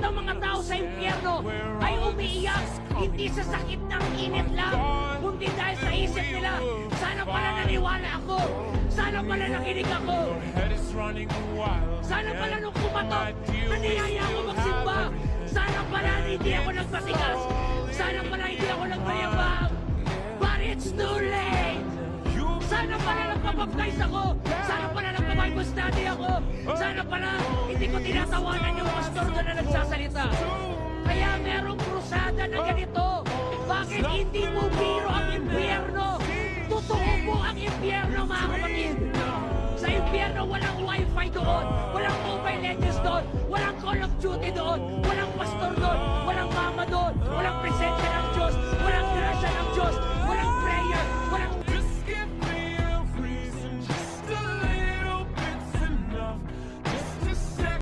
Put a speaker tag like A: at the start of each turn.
A: ng mga tao sa impyerno ay umiiyak, hindi sa sakit ng init lang, kundi dahil sa isip nila, sana pala naniwala ako, sana pala nakinig ako, sana pala nung kumatok, naniyaya ako magsimba, sana pala hindi ako nagpatigas, sana pala hindi ako nagmayabang, but it's too late! Sana pala nagpapapguys ako, sana pala nagpa-Bible study ako, sana pala hindi ko tinatawanan yung pastor na nagsasalita. Kaya merong krusada na ganito. Bakit hindi mo biro ang impyerno? Totoo mo ang impyerno, mga kapatid. Sa impyerno, walang wifi doon, walang Mobile Legends doon, walang Call of Duty doon,